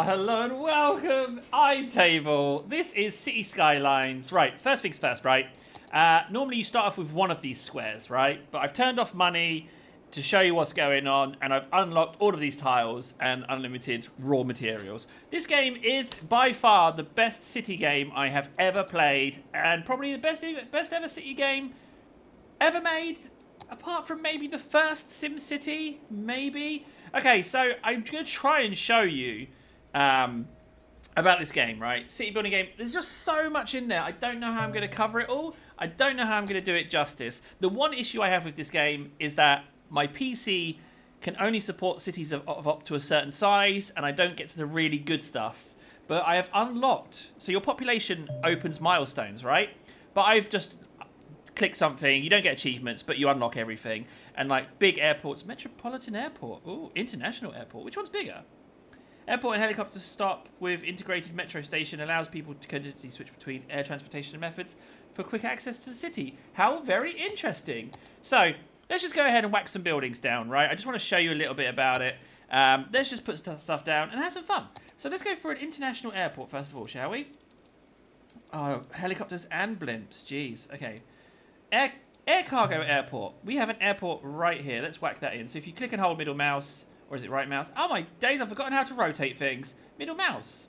Hello and welcome. I'm Table. This is City Skylines. Right, first things first, right? Normally you start off with one of these squares, right? But I've turned off money to show you what's going on, and I've unlocked all of these tiles and unlimited raw materials. This game is by far the best city game I have ever played, and probably the best ever city game ever made, apart from maybe the first SimCity, maybe. Okay, so I'm going to try and show you about this game, right? City building game. There's just so much in there. I don't know how I'm going to cover it all. I don't know how I'm going to do it justice. The one issue I have with this game is that my PC can only support cities of up to a certain size, and I don't get to the really good stuff. But I have unlocked... So your population opens milestones, right? But I've just clicked something. You don't get achievements, but you unlock everything. And like big airports. Metropolitan Airport. Ooh, International Airport. Which one's bigger? Airport and helicopter stop with integrated metro station allows people to continuously switch between air transportation methods for quick access to the city. How very interesting. So... let's just go ahead and whack some buildings down, right? I just want to show you a little bit about it. Let's just put stuff down and have some fun. So let's go for an international airport first of all, shall we? Oh, helicopters and blimps. Jeez. Okay. Air cargo airport. We have an airport right here. Let's whack that in. So if you click and hold middle mouse, or is it right mouse? Oh my days, I've forgotten how to rotate things. Middle mouse.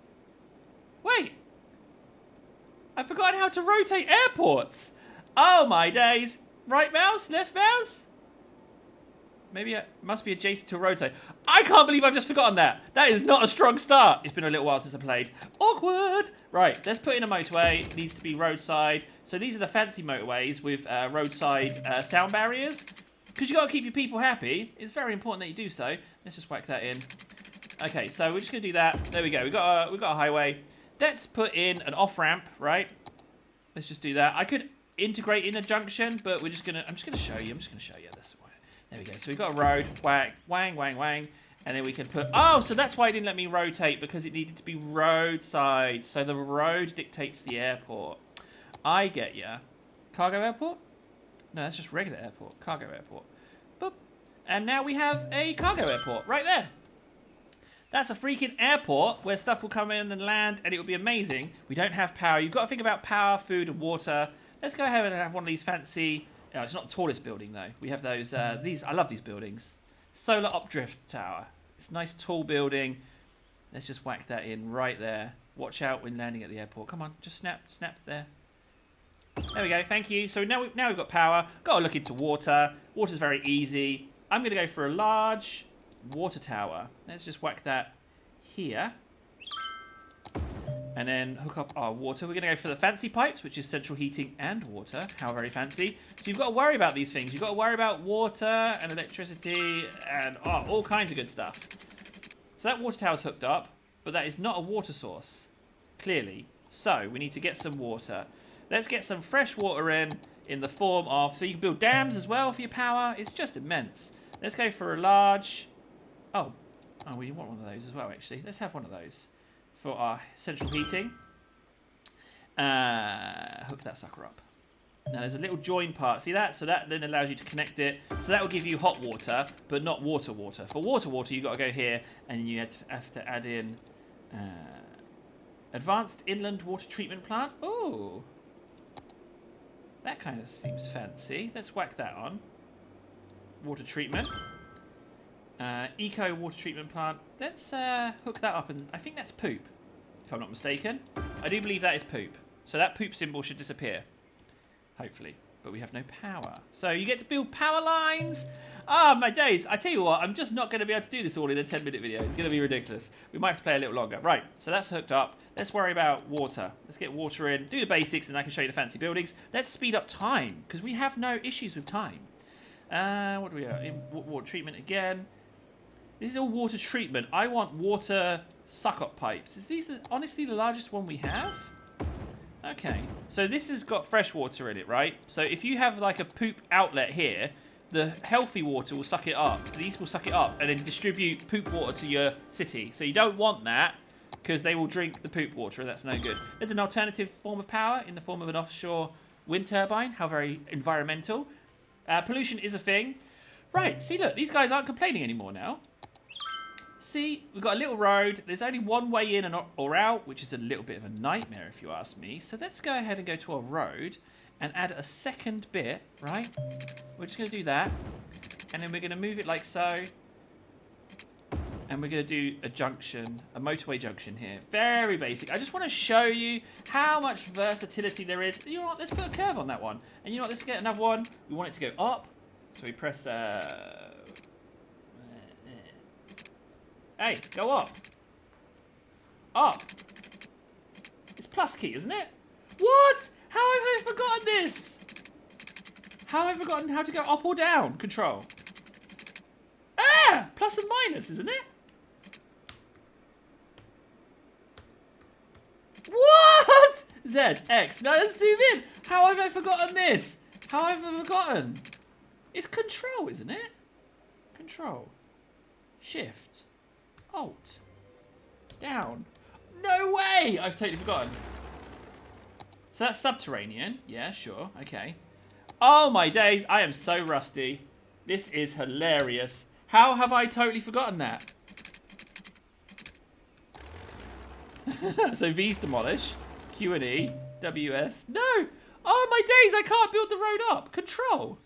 Wait. I've forgotten how to rotate airports. Oh my days. Right mouse? Left mouse? Maybe it must be adjacent to rotate. I can't believe I've just forgotten that. That is not a strong start. It's been a little while since I played. Awkward. Right, let's put in a motorway. It needs to be roadside. So these are the fancy motorways with roadside sound barriers. Because you've got to keep your people happy. It's very important that you do so. Let's just whack that in. Okay, so we're just going to do that. There we go. We've got a highway. Let's put in an off-ramp, right? Let's just do that. I could integrate in a junction, but I'm just gonna show you. This way. There we go. So we've got a road, whack, wang, wang, wang, and then we can put. Oh, so that's why it didn't let me rotate, because it needed to be roadside. So the road dictates the airport. I get ya. Cargo airport? No, that's just regular airport. Cargo airport. Boop. And now we have a cargo airport right there. That's a freaking airport where stuff will come in and land, and it will be amazing. We don't have power. You've got to think about power, food, and water. Let's go ahead and have one of these fancy... Oh, it's not the tallest building, though. We have those... these. I love these buildings. Solar Updrift Tower. It's a nice, tall building. Let's just whack that in right there. Watch out when landing at the airport. Come on, just snap there. There we go, thank you. So now we've got power. Got to look into water. Water's very easy. I'm going to go for a large water tower. Let's just whack that here. And then hook up our water. We're going to go for the fancy pipes, which is central heating and water. How very fancy. So you've got to worry about these things. You've got to worry about water and electricity and all kinds of good stuff. So that water tower's hooked up, but that is not a water source, clearly. So we need to get some water. Let's get some fresh water in the form of... So you can build dams as well for your power. It's just immense. Let's go for a large... Oh, we want one of those as well, actually. Let's have one of those for our central heating. Hook that sucker up. Now there's a little join part. See that? So that then allows you to connect it. So that will give you hot water, but not water. For water, you've got to go here, and you have to add in advanced inland water treatment plant. Oh, that kind of seems fancy. Let's whack that on. Water treatment. Eco water treatment plant. Let's hook that up, and I think that's poop, if I'm not mistaken. I do believe that is poop. So that poop symbol should disappear, hopefully. But we have no power. So you get to build power lines. Ah, my days. I tell you what, I'm just not going to be able to do this all in a 10-minute video. It's going to be ridiculous. We might have to play a little longer. Right, so that's hooked up. Let's worry about water. Let's get water in, do the basics, and I can show you the fancy buildings. Let's speed up time, because we have no issues with time. What do we have? Water treatment again. This is all water treatment. I want water suck-up pipes. Is these honestly the largest one we have? Okay. So this has got fresh water in it, right? So if you have like a poop outlet here, the healthy water will suck it up. These will suck it up and then distribute poop water to your city. So you don't want that, because they will drink the poop water, and that's no good. There's an alternative form of power in the form of an offshore wind turbine. How very environmental. Pollution is a thing. Right, see, look, these guys aren't complaining anymore now. See, we've got a little road. There's only one way in or out, which is a little bit of a nightmare if you ask me. So let's go ahead and go to our road and add a second bit, right? We're just going to do that. And then we're going to move it like so. And we're going to do a junction, a motorway junction here. Very basic. I just want to show you how much versatility there is. You know what? Let's put a curve on that one. And you know what? Let's get another one. We want it to go up. So we press... Hey, go up. Up. It's plus key, isn't it? What? How have I forgotten this? How have I forgotten how to go up or down? Control. Ah! Plus and minus, isn't it? What? Z, X. No, let's zoom in. How have I forgotten this? How have I forgotten? It's control, isn't it? Control. Shift. Alt. Down. No way! I've totally forgotten. So that's subterranean. Yeah, sure. Okay. Oh my days. I am so rusty. This is hilarious. How have I totally forgotten that? So V's demolish. Q and E. WS. No! Oh my days. I can't build the road up. Control.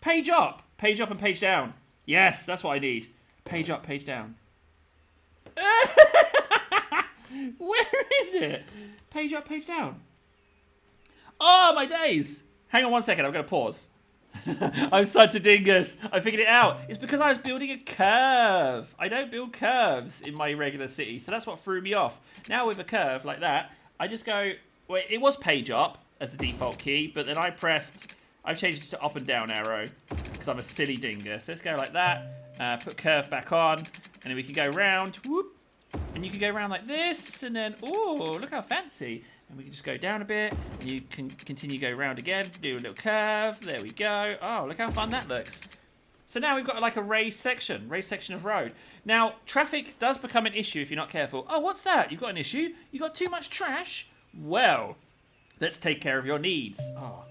Page up. Page up and page down. Yes, that's what I need. Page up, page down. Where is it? Page up, page down. Oh, my days. Hang on one second. I'm going to pause. I'm such a dingus. I figured it out. It's because I was building a curve. I don't build curves in my regular city. So that's what threw me off. Now with a curve like that, I just go... Well, it was page up as the default key. But then I've changed it to up and down arrow. Because I'm a silly dingus. Let's go like that. Put curve back on, and then we can go round, whoop, and you can go around like this, and then, oh, look how fancy. And we can just go down a bit, and you can continue to go round again, do a little curve, there we go. Oh, look how fun that looks. So now we've got like a raised section of road. Now, traffic does become an issue if you're not careful. Oh, what's that? You've got an issue? You got too much trash? Well, let's take care of your needs. Oh.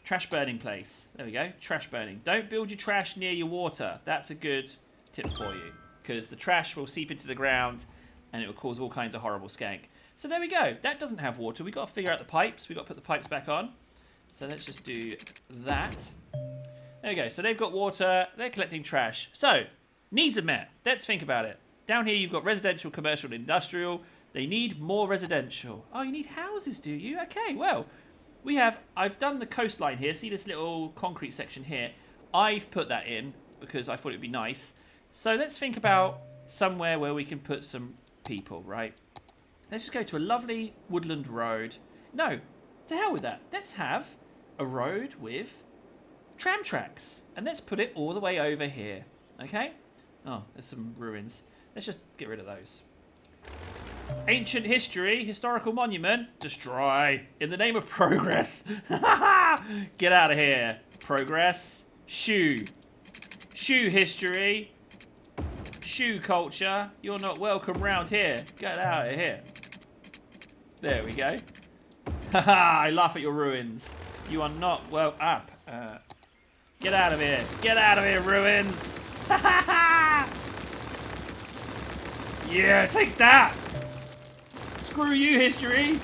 Trash burning place. There we go. Trash burning. Don't build your trash near your water. That's a good tip for you. Because the trash will seep into the ground and it will cause all kinds of horrible skank. So there we go. That doesn't have water. We've got to figure out the pipes. We've got to put the pipes back on. So let's just do that. There we go. So they've got water. They're collecting trash. So, needs are met. Let's think about it. Down here you've got residential, commercial, and industrial. They need more residential. Oh, you need houses, do you? Okay, well... I've done the coastline here. See this little concrete section here? I've put that in because I thought it'd be nice. So let's think about somewhere where we can put some people, right? Let's just go to a lovely woodland road. No, to hell with that. Let's have a road with tram tracks. And let's put it all the way over here. Okay? Oh, there's some ruins. Let's just get rid of those. Ancient history, historical monument, destroy. In the name of progress. Get out of here. Progress. Shoe. Shoe history. Shoe culture. You're not welcome round here. Get out of here. There we go. I laugh at your ruins. You are not well up. Get out of here. Get out of here, ruins. Yeah, take that. Screw you, history.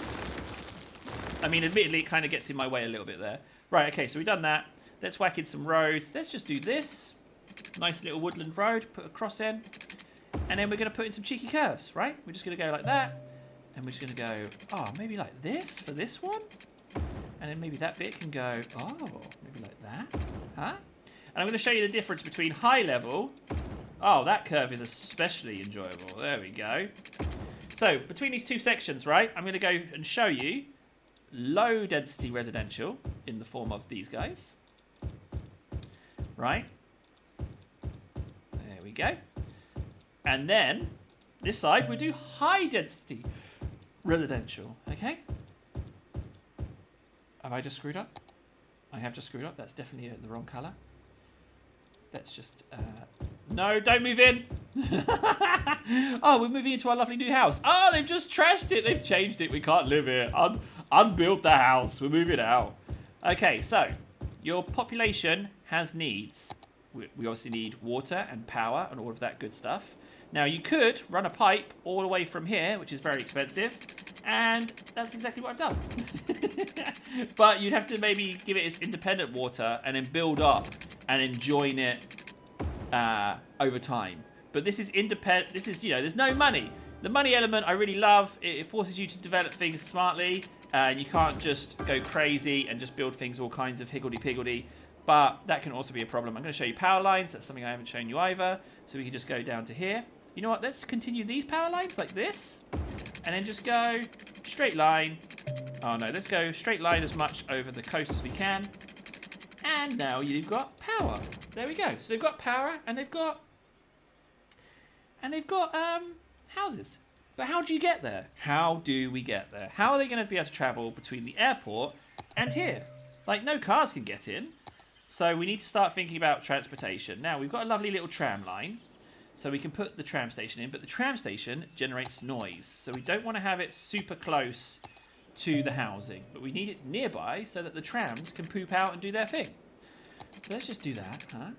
I mean, admittedly, it kind of gets in my way a little bit there. Right, okay, so we've done that. Let's whack in some roads. Let's just do this. Nice little woodland road. Put a cross in. And then we're going to put in some cheeky curves, right? We're just going to go like that. And we're just going to go, oh, maybe like this for this one. And then maybe that bit can go, oh, maybe like that. Huh? And I'm going to show you the difference between high level. Oh, that curve is especially enjoyable. There we go. So, between these two sections, right, I'm going to go and show you low density residential in the form of these guys. Right. There we go. And then, this side, we do high density residential. Okay? Have I just screwed up? I have just screwed up. That's definitely the wrong colour. Let's just... No, don't move in. Oh, we're moving into our lovely new house. Oh, they've just trashed it. They've changed it. We can't live here. Unbuild the house. We're moving out. Okay, so your population has needs. we obviously need water and power and all of that good stuff. Now, you could run a pipe all the way from here, which is very expensive, and that's exactly what I've done. But you'd have to maybe give it its independent water and then build up and then join it over time. But this is independent. This is, there's no money. The money element I really love. It forces you to develop things smartly. You can't just go crazy and just build things all kinds of higgledy-piggledy. But that can also be a problem. I'm going to show you power lines. That's something I haven't shown you either. So we can just go down to here. You know what? Let's continue these power lines like this. And then just go straight line. Oh, no. Let's go straight line as much over the coast as we can. And now you've got power. There we go. So they've got power and they've got... houses. But how do you get there? How do we get there? How are they going to be able to travel between the airport and here? Like, no cars can get in. So we need to start thinking about transportation. Now, we've got a lovely little tram line. So we can put the tram station in. But the tram station generates noise. So we don't want to have it super close to the housing. But we need it nearby so that the trams can poop out and do their thing. So let's just do that, huh?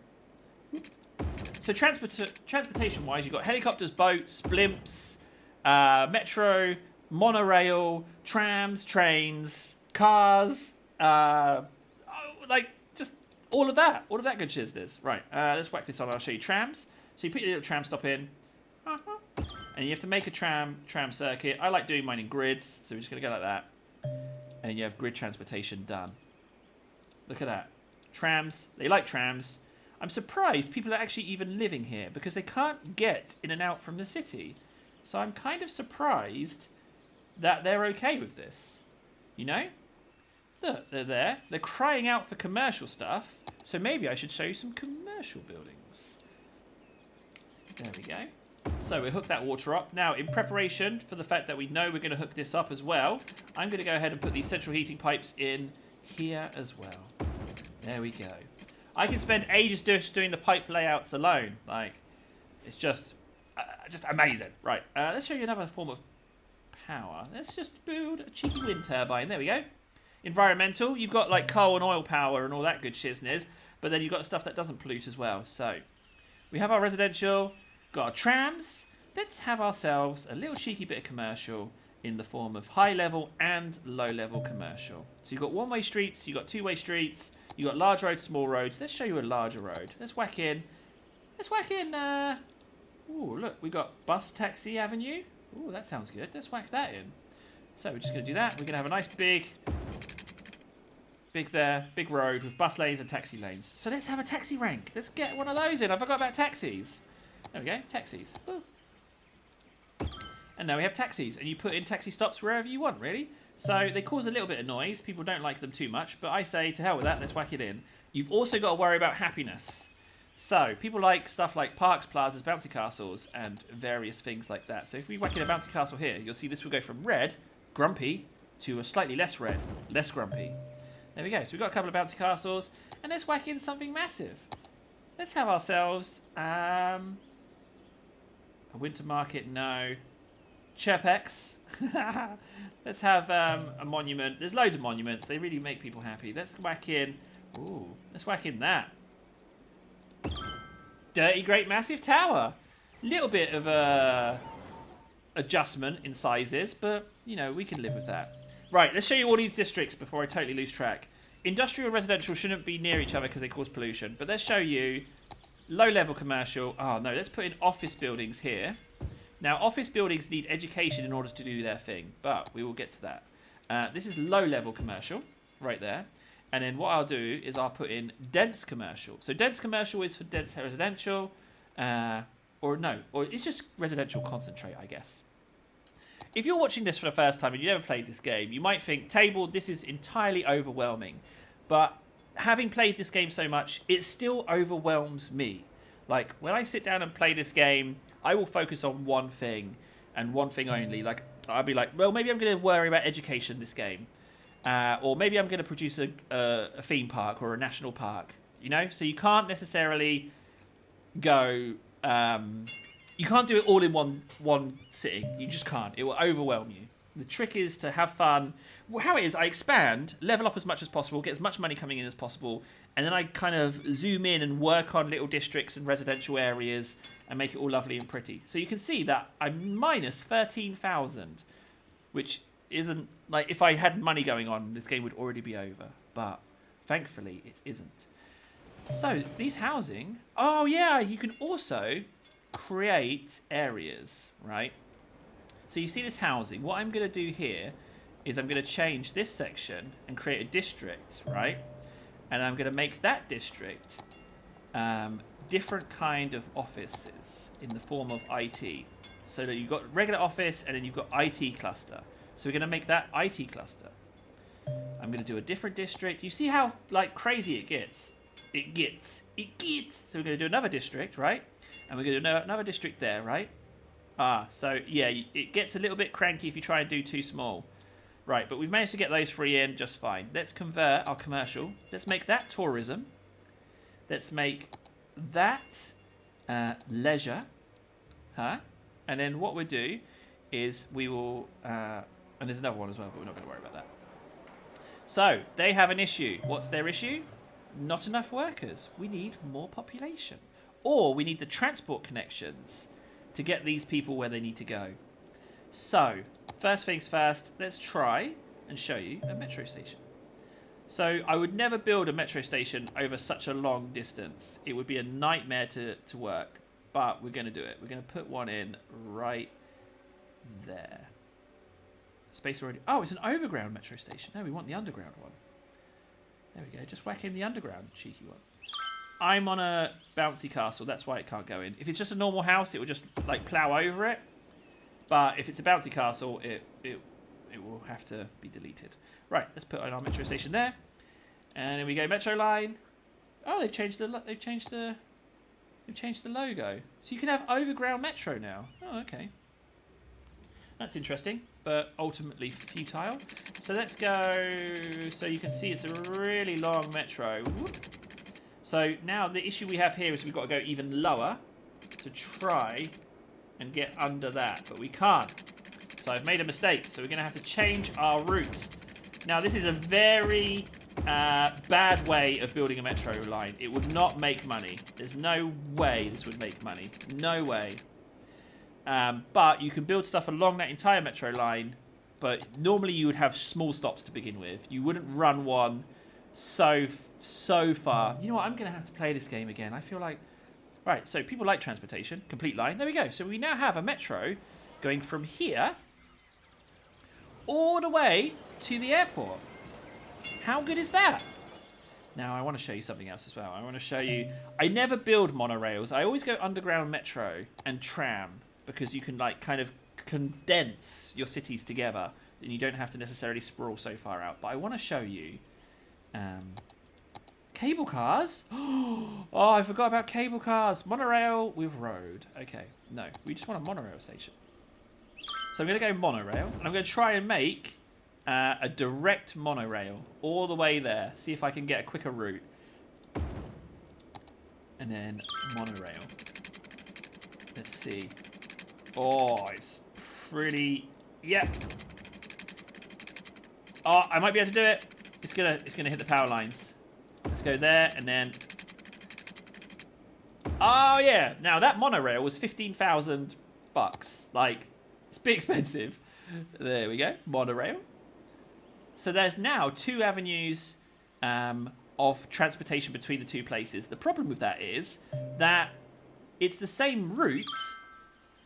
So transportation-wise, you've got helicopters, boats, blimps, metro, monorail, trams, trains, cars, like just all of that good shizness. Right, let's whack this on. I'll show you trams. So you put your little tram stop in, and you have to make a tram circuit. I like doing mine in grids, so we're just going to go like that. And then you have grid transportation done. Look at that. Trams, they like trams. I'm surprised people are actually even living here because they can't get in and out from the city. So I'm kind of surprised that they're okay with this. You know? Look, they're there. They're crying out for commercial stuff. So maybe I should show you some commercial buildings. There we go. So we hook that water up. Now, in preparation for the fact that we know we're going to hook this up as well, I'm going to go ahead and put these central heating pipes in here as well. There we go. I can spend ages just doing the pipe layouts alone. Like, it's just amazing. Right, let's show you another form of power. Let's just build a cheeky wind turbine. There we go. Environmental, you've got like coal and oil power and all that good shizness, but then you've got stuff that doesn't pollute as well. So, we have our residential, got our trams. Let's have ourselves a little cheeky bit of commercial in the form of high-level and low-level commercial. So you've got one-way streets, you've got two-way streets, you've got large roads, small roads. Let's show you a larger road. Let's whack in, ooh, look, we got Bus Taxi Avenue. Ooh, that sounds good. Let's whack that in. So we're just going to do that. We're going to have a nice big road with bus lanes and taxi lanes. So let's have a taxi rank. Let's get one of those in. I forgot about taxis. There we go, taxis. Ooh. And now we have taxis, and you put in taxi stops wherever you want, really. So they cause a little bit of noise. People don't like them too much, but I say to hell with that, let's whack it in. You've also got to worry about happiness. So people like stuff like parks, plazas, bouncy castles, and various things like that. So if we whack in a bouncy castle here, you'll see this will go from red, grumpy, to a slightly less red, less grumpy. There we go. So we've got a couple of bouncy castles, and let's whack in something massive. Let's have ourselves a winter market, no. Chirpex. Let's have a monument. There's loads of monuments. They really make people happy. Let's whack in. Ooh, let's whack in that. Dirty Great Massive Tower. Little bit of a adjustment in sizes, but you know, we can live with that. Right, let's show you all these districts before I totally lose track. Industrial and residential shouldn't be near each other because they cause pollution, but let's show you low-level commercial. Oh no, let's put in office buildings here. Now, office buildings need education in order to do their thing, but we will get to that. This is low-level commercial, right there. And then what I'll do is I'll put in dense commercial. So dense commercial is for dense residential, or it's just residential concentrate, I guess. If you're watching this for the first time and you've never played this game, you might think, Table, this is entirely overwhelming. But having played this game so much, it still overwhelms me. Like, when I sit down and play this game, I will focus on one thing and one thing only. Like, I'll be like, well, maybe I'm going to worry about education this game. Or maybe I'm going to produce a theme park or a national park. You know? So you can't necessarily go... you can't do it all in one sitting. You just can't. It will overwhelm you. The trick is to have fun. Well, how it is, I expand, level up as much as possible, get as much money coming in as possible, and then I kind of zoom in and work on little districts and residential areas and make it all lovely and pretty. So you can see that I'm minus 13,000, which isn't, like, if I had money going on, this game would already be over. But thankfully, it isn't. So these housing, oh yeah, you can also create areas, right? So you see this housing. What I'm going to do here is I'm going to change this section and create a district, right? And I'm going to make that district different kind of offices in the form of IT. So that you've got regular office and then you've got IT cluster. So we're going to make that IT cluster. I'm going to do a different district. You see how like crazy it gets? It gets. So we're going to do another district, right? And we're going to do another district there, right? So yeah, it gets a little bit cranky if you try and do too small. Right, but we've managed to get those three in just fine. Let's convert our commercial. Let's make that tourism. Let's make that leisure. And then what we'll do is we will... and there's another one as well, but we're not going to worry about that. So, they have an issue. What's their issue? Not enough workers. We need more population. Or we need the transport connections to get these people where they need to go. So, first things first, let's try and show you a metro station. So, I would never build a metro station over such a long distance. It would be a nightmare to work, but we're going to do it. We're going to put one in right there. Space already... Oh, it's an overground metro station. No, we want the underground one. There we go. Just whack in the underground, cheeky one. I'm on a bouncy castle. That's why it can't go in. If it's just a normal house, it will just like plow over it. But if it's a bouncy castle, it will have to be deleted. Right. Let's put on our metro station there, and then we go metro line. Oh, they've changed the logo, so you can have Overground Metro now. Oh, okay. That's interesting, but ultimately futile. So let's go. So you can see it's a really long metro. Whoop. So now the issue we have here is we've got to go even lower to try and get under that, but we can't. So I've made a mistake. So we're going to have to change our route. Now this is a very bad way of building a metro line. It would not make money. There's no way this would make money. No way. But you can build stuff along that entire metro line, but normally you would have small stops to begin with. You wouldn't run one so far. You know what? I'm going to have to play this game again. I feel like... Right, so people like transportation. Complete line. There we go. So we now have a metro going from here all the way to the airport. How good is that? Now, I want to show you something else as well. I want to show you... I never build monorails. I always go underground metro and tram, because you can like kind of condense your cities together and you don't have to necessarily sprawl so far out. But I want to show you cable cars. Oh, I forgot about cable cars. Monorail with road. Okay, no, we just want a monorail station. So I'm going to go monorail, and I'm going to try and make a direct monorail all the way there. See if I can get a quicker route. And then monorail. Let's see. Oh, it's pretty... Yeah. Oh, I might be able to do it. It's gonna hit the power lines. Let's go there, and then... Oh, yeah. Now, that monorail was 15,000 bucks. Like, it's a bit expensive. There we go. Monorail. So there's now 2 avenues of transportation between the 2 places. The problem with that is that it's the same route,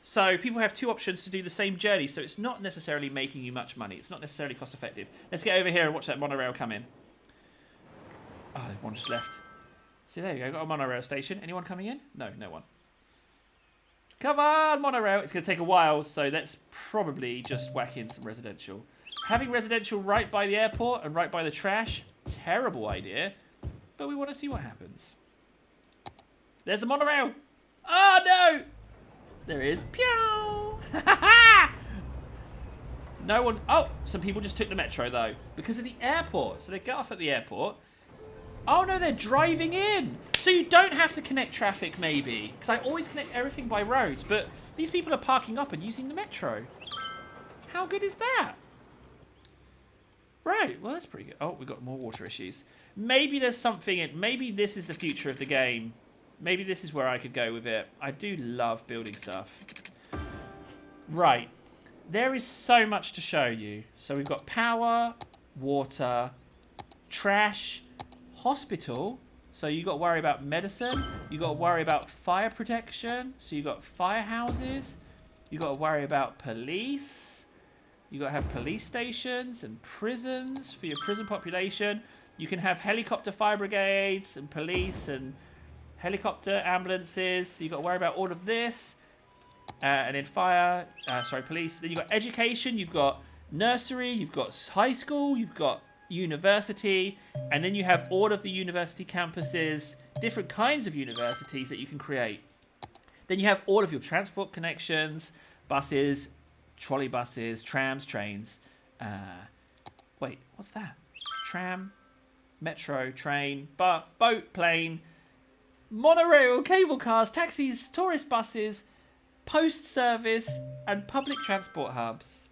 so people have 2 options to do the same journey, so it's not necessarily making you much money. It's not necessarily cost effective. Let's get over here and watch that monorail come in. Oh, one just left. See, there you go. Got a monorail station. Anyone coming in? No, no one. Come on, monorail. It's going to take a while, so let's probably just whack in some residential. Having residential right by the airport and right by the trash, terrible idea. But we want to see what happens. There's the monorail. Oh, no. There it is. Pew! No one... Oh, some people just took the metro, though, because of the airport. So they get off at the airport. Oh, no, they're driving in. So you don't have to connect traffic, maybe. Because I always connect everything by roads. But these people are parking up and using the metro. How good is that? Right, well, that's pretty good. Oh, we've got more water issues. Maybe there's something... Maybe this is the future of the game. Maybe this is where I could go with it. I do love building stuff. Right. There is so much to show you. So we've got power, water, trash, hospital. So you got to worry about medicine. You got to worry about fire protection. So you got firehouses. You got to worry about police. You got to have police stations and prisons for your prison population. You can have helicopter fire brigades and police and helicopter ambulances. So you got to worry about all of this. And then police. Then you've got education. You've got nursery. You've got high school. You've got university. And then you have all of the university campuses, different kinds of universities that you can create. Then you have all of your transport connections, buses, trolley buses, trams, trains. Wait, what's that? Tram, metro, train, boat, plane, monorail, cable cars, taxis, tourist buses, post service, and public transport hubs.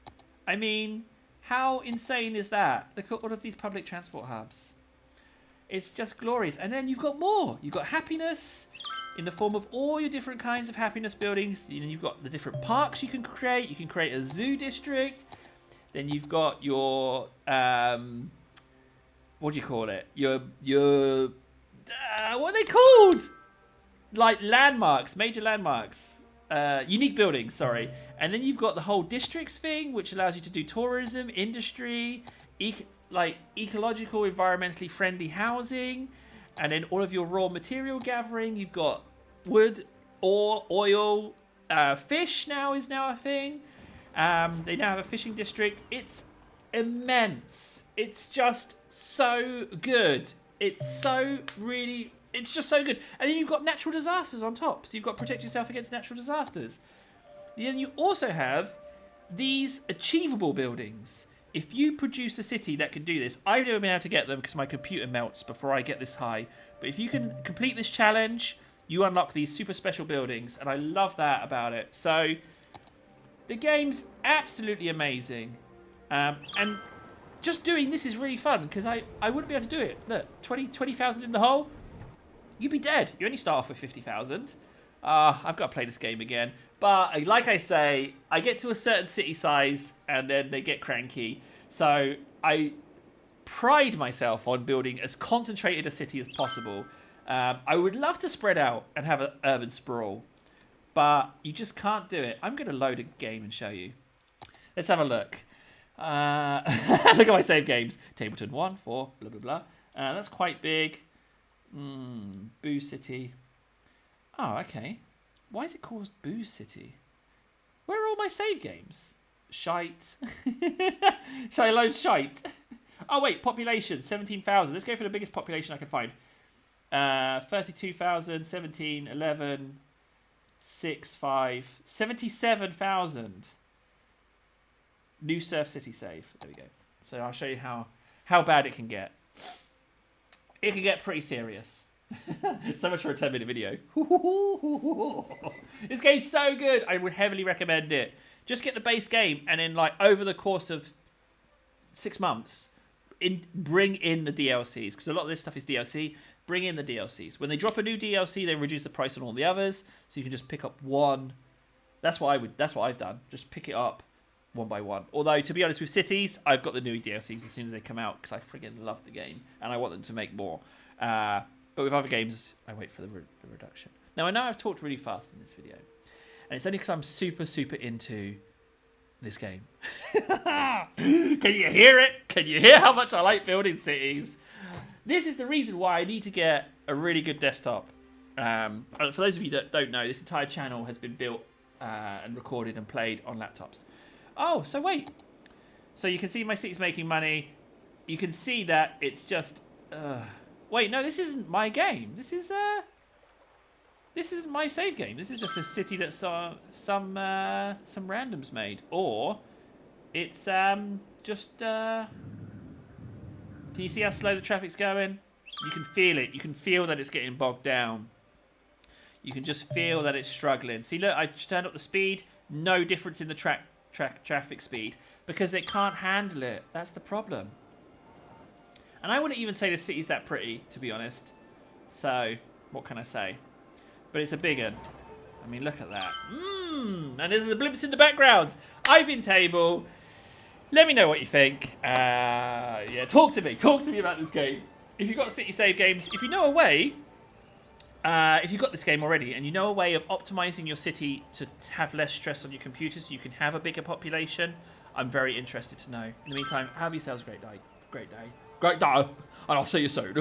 I mean, how insane is that? Look at all of these public transport hubs. It's just glorious. And then you've got more. You've got happiness in the form of all your different kinds of happiness buildings. You know, you've got the different parks you can create. You can create a zoo district. Then you've got your what do you call it? Your what are they called? Like landmarks, major landmarks, unique buildings. Sorry. And then you've got the whole districts thing, which allows you to do tourism, industry, ecological, environmentally friendly housing. And then all of your raw material gathering. You've got wood, ore, oil, fish is now a thing. They now have a fishing district. It's immense. It's just so good. It's just so good. And then you've got natural disasters on top. So you've got to protect yourself against natural disasters. Then you also have these achievable buildings. If you produce a city that can do this, I've never been able to get them because my computer melts before I get this high. But if you can complete this challenge, you unlock these super special buildings. And I love that about it. So the game's absolutely amazing. And just doing this is really fun because I wouldn't be able to do it. Look, 20,000 in the hole. You'd be dead. You only start off with 50,000. I've got to play this game again. But like I say, I get to a certain city size and then they get cranky. So I pride myself on building as concentrated a city as possible. I would love to spread out and have an urban sprawl. But you just can't do it. I'm going to load a game and show you. Let's have a look. Look at my save games. Tableton 1, 4, blah, blah, blah. That's quite big. Boo City. Oh, okay. Why is it called Boo City? Where are all my save games? Shite. Shall I load shite? Oh, wait. Population, 17,000. Let's go for the biggest population I can find. 32,000, 17, 11, 6, 5, 77,000. New Surf City save. There we go. So I'll show you how bad it can get. It can get pretty serious. So much for a 10-minute video. This game's so good. I would heavily recommend it. Just get the base game and then like over the course of 6 months, bring in the DLCs. Because a lot of this stuff is DLC. Bring in the DLCs. When they drop a new DLC, they reduce the price on all the others. So you can just pick up one. That's what I've done. Just pick it up one by one. Although, to be honest, with Cities, I've got the new DLCs as soon as they come out because I friggin' love the game and I want them to make more. But with other games, I wait for the reduction. Now, I know I've talked really fast in this video, and it's only because I'm super, super into this game. Can you hear it? Can you hear how much I like building cities? This is the reason why I need to get a really good desktop. For those of you that don't know, this entire channel has been built and recorded and played on laptops. Oh, so wait. So you can see my city's making money. You can see that it's just... Wait, no, this isn't my game. This isn't my save game. This is just a city that some randoms made. Or it's just... Can you see how slow the traffic's going? You can feel it. You can feel that it's getting bogged down. You can just feel that it's struggling. See, look, I just turned up the speed. No difference in the traffic speed because it can't handle it. That's the problem. And I wouldn't even say the city's that pretty, to be honest. So, what can I say? But it's a big one. I mean, look at that. And there's the blimps in the background. I've been Table. Let me know what you think. Yeah, talk to me. Talk to me about this game. If you've got city save games, if you know a way, if you've got this game already and you know a way of optimizing your city to have less stress on your computer so you can have a bigger population, I'm very interested to know. In the meantime, have yourselves a great day. Great day. Great day. And I'll see you soon.